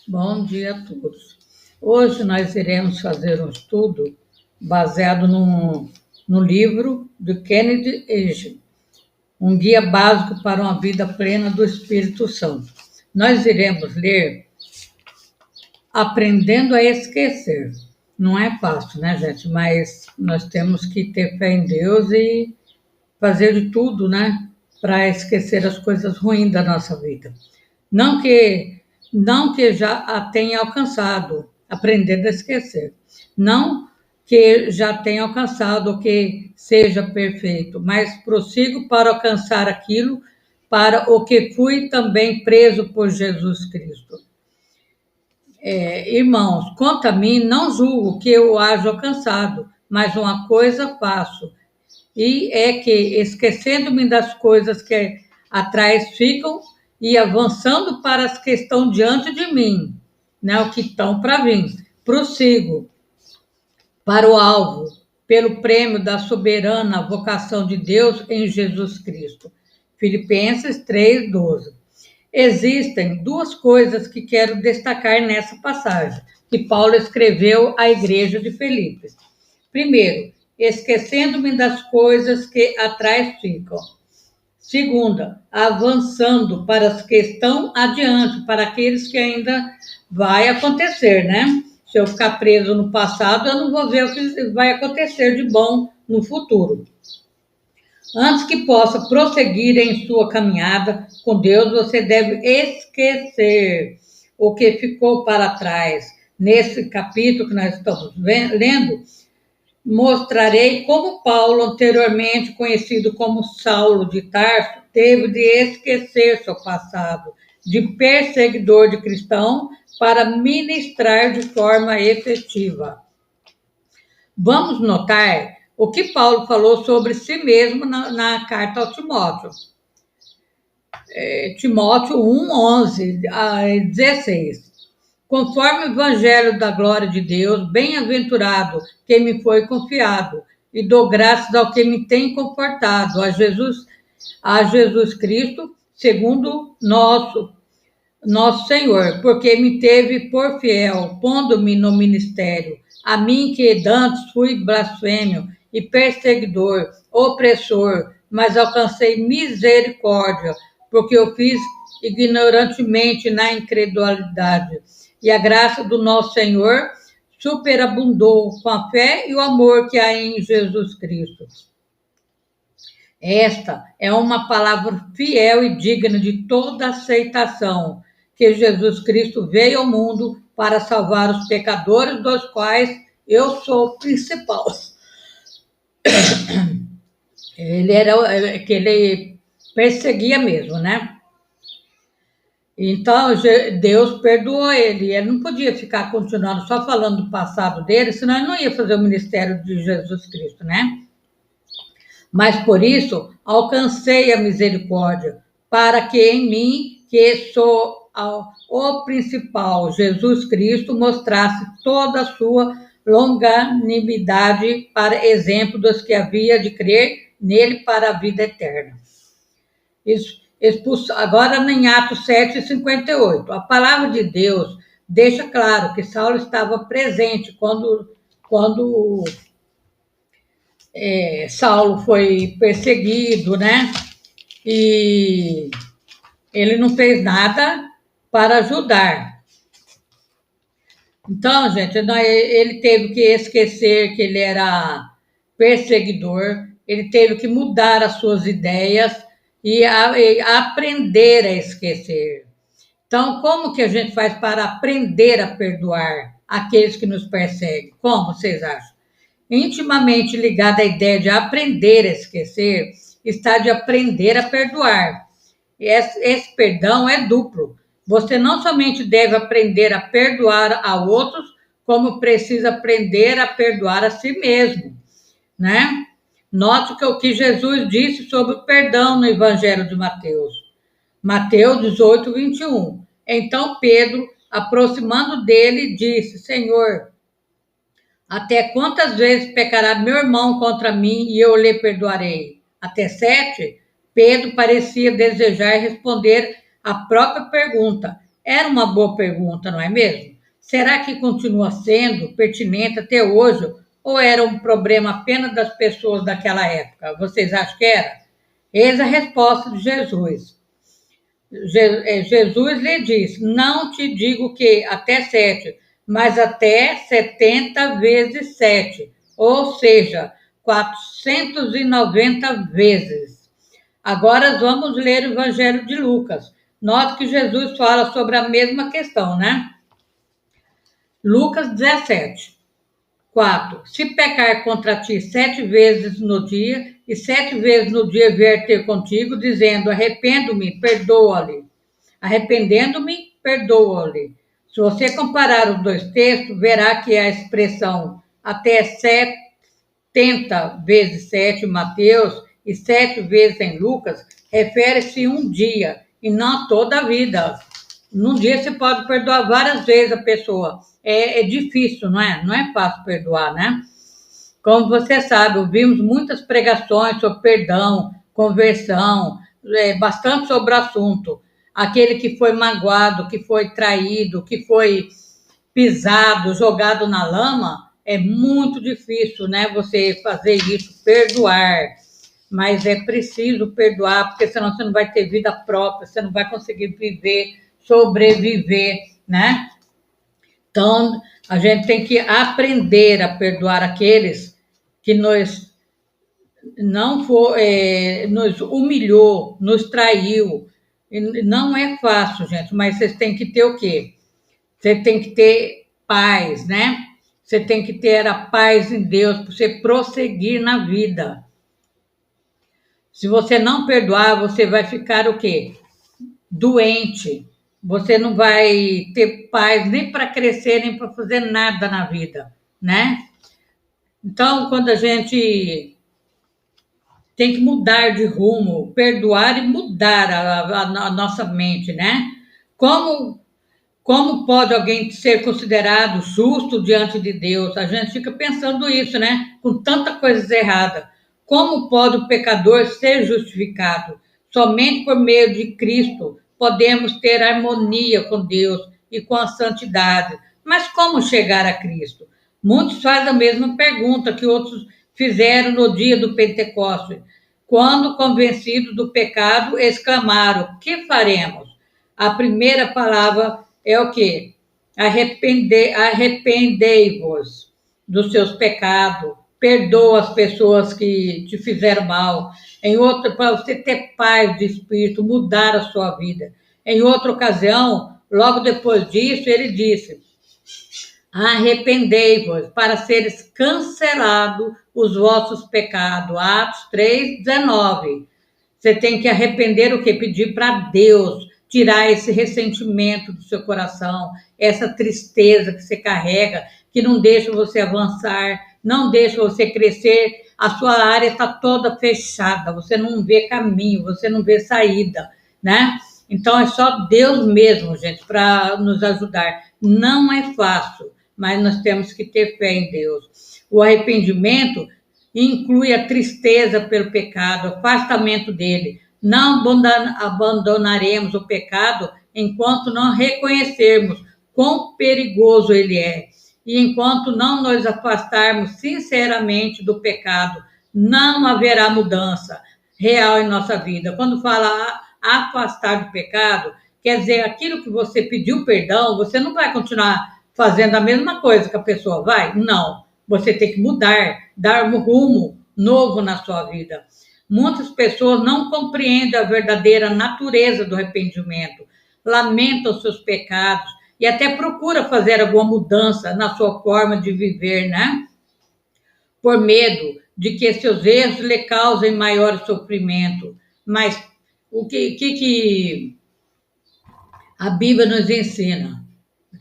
Bom dia a todos. Hoje nós iremos fazer um estudo baseado no livro de Kenneth Hagin, Um Guia Básico para uma Vida Plena do Espírito Santo. Nós iremos ler Aprendendo a Esquecer. Não é fácil, né, gente? Mas nós temos que ter fé em Deus e fazer de tudo, né, para esquecer as coisas ruins da nossa vida. Não que já a tenha alcançado, aprender a esquecer. Não que já tenha alcançado o que seja perfeito, mas prossigo para alcançar aquilo para o que fui também preso por Jesus Cristo. Irmãos, quanto a mim, não julgo que eu haja alcançado, mas uma coisa faço, e é que, esquecendo-me das coisas que atrás ficam e avançando para as que estão diante de mim, né, o que estão para vir, prossigo para o alvo, pelo prêmio da soberana vocação de Deus em Jesus Cristo. Filipenses 3:12. Existem duas coisas que quero destacar nessa passagem, que Paulo escreveu à igreja de Filipe. Primeiro, esquecendo-me das coisas que atrás ficam. Segunda, avançando para as que estão adiante, para aqueles que ainda vai acontecer, né? Se eu ficar preso no passado, eu não vou ver o que vai acontecer de bom no futuro. Antes que possa prosseguir em sua caminhada com Deus, você deve esquecer o que ficou para trás. Nesse capítulo que nós estamos lendo, mostrarei como Paulo, anteriormente conhecido como Saulo de Tarso, teve de esquecer seu passado de perseguidor de cristão para ministrar de forma efetiva. Vamos notar o que Paulo falou sobre si mesmo na carta ao Timóteo. Timóteo 1:11-16. Conforme o evangelho da glória de Deus, bem-aventurado que me foi confiado, e dou graças ao que me tem confortado, a Jesus Cristo, segundo nosso Senhor, porque me teve por fiel, pondo-me no ministério, a mim que dantes fui blasfêmio e perseguidor, opressor, mas alcancei misericórdia, porque eu fiz ignorantemente na incredulidade. E a graça do nosso Senhor superabundou com a fé e o amor que há em Jesus Cristo. Esta é uma palavra fiel e digna de toda aceitação, que Jesus Cristo veio ao mundo para salvar os pecadores, dos quais eu sou o principal. Ele perseguia mesmo, né? Então, Deus perdoou ele. Ele não podia ficar continuando só falando do passado dele, senão ele não ia fazer o ministério de Jesus Cristo, né? Mas por isso, alcancei a misericórdia, para que em mim, que sou o principal, Jesus Cristo, mostrasse toda a sua longanimidade para exemplo dos que havia de crer nele para a vida eterna. Agora, em Atos 7:58, a palavra de Deus deixa claro que Saulo estava presente quando Saulo foi perseguido, né? E ele não fez nada para ajudar. Então, gente, ele teve que esquecer que ele era perseguidor, ele teve que mudar as suas ideias e aprender a esquecer. Então, como que a gente faz para aprender a perdoar aqueles que nos perseguem? Como vocês acham? Intimamente ligada à ideia de aprender a esquecer, está de aprender a perdoar. Esse perdão é duplo. Você não somente deve aprender a perdoar a outros, como precisa aprender a perdoar a si mesmo, né? Note que o que Jesus disse sobre o perdão no Evangelho de Mateus. Mateus 18:21. Então Pedro, aproximando dele, disse: Senhor, até quantas vezes pecará meu irmão contra mim e eu lhe perdoarei? Até 7? Pedro parecia desejar responder a própria pergunta. Era uma boa pergunta, não é mesmo? Será que continua sendo pertinente até hoje ou era um problema apenas das pessoas daquela época? Vocês acham que era? Eis a resposta de Jesus. Jesus lhe diz: Não te digo que até 7, mas até 70 vezes 7, ou seja, 490 vezes. Agora vamos ler o Evangelho de Lucas. Note que Jesus fala sobre a mesma questão, né? Lucas 17, 4. Se pecar contra ti 7 vezes no dia, e 7 vezes no dia vier ter contigo, dizendo: Arrependo-me, perdoa-lhe. Arrependendo-me, perdoa-lhe. Se você comparar os dois textos, verá que a expressão até 70 vezes 7 em Mateus e 7 vezes em Lucas refere-se a um dia e não a toda a vida. Num dia você pode perdoar várias vezes a pessoa. É difícil, não é? Não é fácil perdoar, né? Como você sabe, ouvimos muitas pregações sobre perdão, conversão, bastante sobre o assunto. Aquele que foi magoado, que foi traído, que foi pisado, jogado na lama, é muito difícil, né? Você fazer isso, perdoar. Mas é preciso perdoar, porque senão você não vai ter vida própria, você não vai conseguir viver, sobreviver, né? Então, a gente tem que aprender a perdoar aqueles que nos humilhou, nos traiu. E não é fácil, gente, mas vocês têm que ter o quê? Você tem que ter paz, né? Você tem que ter a paz em Deus para você prosseguir na vida. Se você não perdoar, você vai ficar o quê? Doente. Você não vai ter paz nem para crescer, nem para fazer nada na vida, né? Então, quando a gente tem que mudar de rumo, perdoar e mudar a nossa mente, né? Como pode alguém ser considerado justo diante de Deus? A gente fica pensando isso, né? Com tanta coisa errada. Como pode o pecador ser justificado? Somente por meio de Cristo podemos ter harmonia com Deus e com a santidade. Mas como chegar a Cristo? Muitos fazem a mesma pergunta que outros fizeram no dia do Pentecostes. Quando convencidos do pecado, exclamaram: que faremos? A primeira palavra é o quê? Arrependei-vos dos seus pecados, perdoa as pessoas que te fizeram mal. Em outra, para você ter paz de espírito, mudar a sua vida. Em outra ocasião, logo depois disso, ele disse: arrependei-vos para seres cancelados os vossos pecados. Atos 3:19. Você tem que arrepender o quê? Pedir para Deus tirar esse ressentimento do seu coração, essa tristeza que você carrega, que não deixa você avançar, não deixa você crescer, a sua área está toda fechada, você não vê caminho, você não vê saída, né? Então é só Deus mesmo, gente, para nos ajudar. Não é fácil, mas nós temos que ter fé em Deus. O arrependimento inclui a tristeza pelo pecado, o afastamento dele. Não abandonaremos o pecado enquanto não reconhecermos quão perigoso ele é. E enquanto não nos afastarmos sinceramente do pecado, não haverá mudança real em nossa vida. Quando fala afastar do pecado, quer dizer, aquilo que você pediu perdão, você não vai continuar fazendo a mesma coisa que a pessoa vai? Não. Você tem que mudar, dar um rumo novo na sua vida. Muitas pessoas não compreendem a verdadeira natureza do arrependimento, lamentam seus pecados e até procuram fazer alguma mudança na sua forma de viver, né? Por medo de que seus erros lhe causem maior sofrimento. Mas o que a Bíblia nos ensina?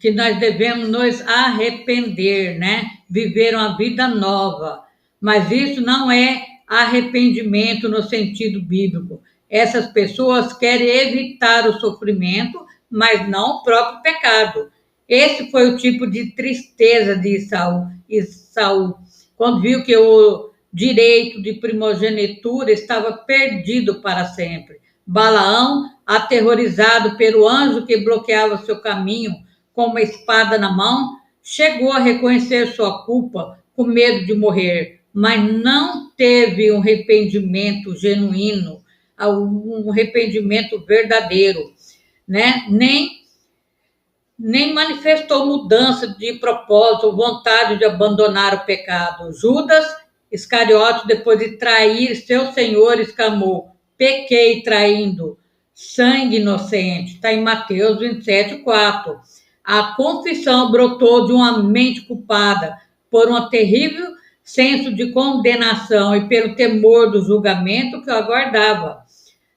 Que nós devemos nos arrepender, né? Viver uma vida nova. Mas isso não é arrependimento no sentido bíblico. Essas pessoas querem evitar o sofrimento, mas não o próprio pecado. Esse foi o tipo de tristeza de Saul, quando viu que o direito de primogenitura estava perdido para sempre. Balaão, aterrorizado pelo anjo que bloqueava seu caminho com uma espada na mão, chegou a reconhecer sua culpa com medo de morrer, mas não teve um arrependimento genuíno, um arrependimento verdadeiro, né? Nem manifestou mudança de propósito ou vontade de abandonar o pecado. Judas Iscariote, depois de trair seu Senhor, exclamou: pequei traindo sangue inocente. Está em Mateus 27:4. A confissão brotou de uma mente culpada por um terrível senso de condenação e pelo temor do julgamento que o aguardava.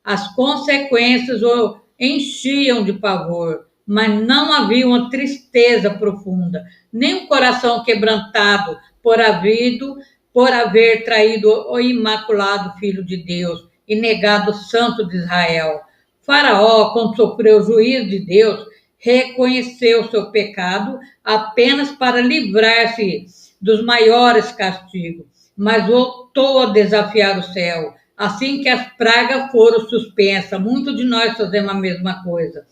As consequências o enchiam de pavor, mas não havia uma tristeza profunda, nem um coração quebrantado por haver traído o imaculado Filho de Deus e negado o Santo de Israel. Faraó, quando sofreu o juízo de Deus, reconheceu seu pecado apenas para livrar-se dos maiores castigos, mas voltou a desafiar o céu. Assim que as pragas foram suspensas, muitos de nós fazemos a mesma coisa.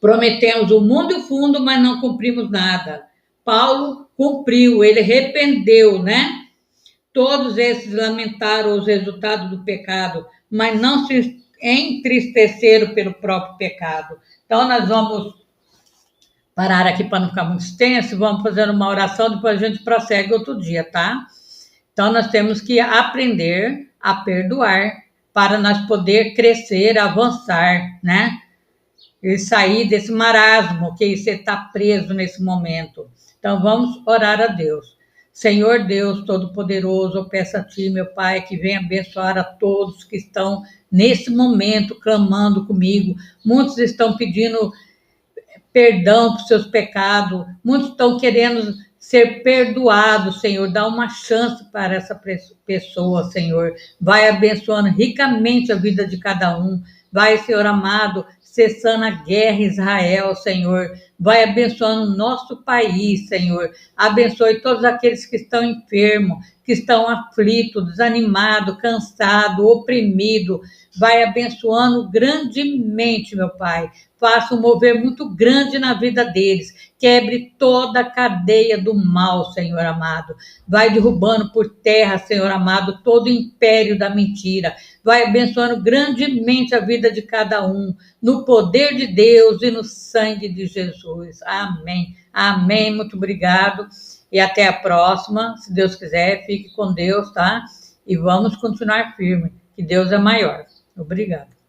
Prometemos o mundo e o fundo, mas não cumprimos nada. Paulo cumpriu, ele arrependeu, né? Todos esses lamentaram os resultados do pecado, mas não se entristeceram pelo próprio pecado. Então, nós vamos parar aqui para não ficar muito extenso, vamos fazer uma oração, depois a gente prossegue outro dia, tá? Então, nós temos que aprender a perdoar para nós poder crescer, avançar, né? E sair desse marasmo que você está preso nesse momento. Então, vamos orar a Deus. Senhor Deus Todo-Poderoso, eu peço a Ti, meu Pai, que venha abençoar a todos que estão nesse momento clamando comigo. Muitos estão pedindo perdão por seus pecados, muitos estão querendo ser perdoados, Senhor. Dá uma chance para essa pessoa, Senhor. Vai abençoando ricamente a vida de cada um. Vai, Senhor amado, cessando a guerra em Israel, Senhor. Vai abençoando o nosso país, Senhor. Abençoe todos aqueles que estão enfermos, que estão aflitos, desanimados, cansados, oprimidos. Vai abençoando grandemente, meu Pai. Faça um mover muito grande na vida deles. Quebre toda a cadeia do mal, Senhor amado. Vai derrubando por terra, Senhor amado, todo o império da mentira. Vai abençoando grandemente a vida de cada um, no poder de Deus e no sangue de Jesus. Amém. Amém. Muito obrigado. E até a próxima. Se Deus quiser, fique com Deus, tá? E vamos continuar firme, que Deus é maior. Obrigada.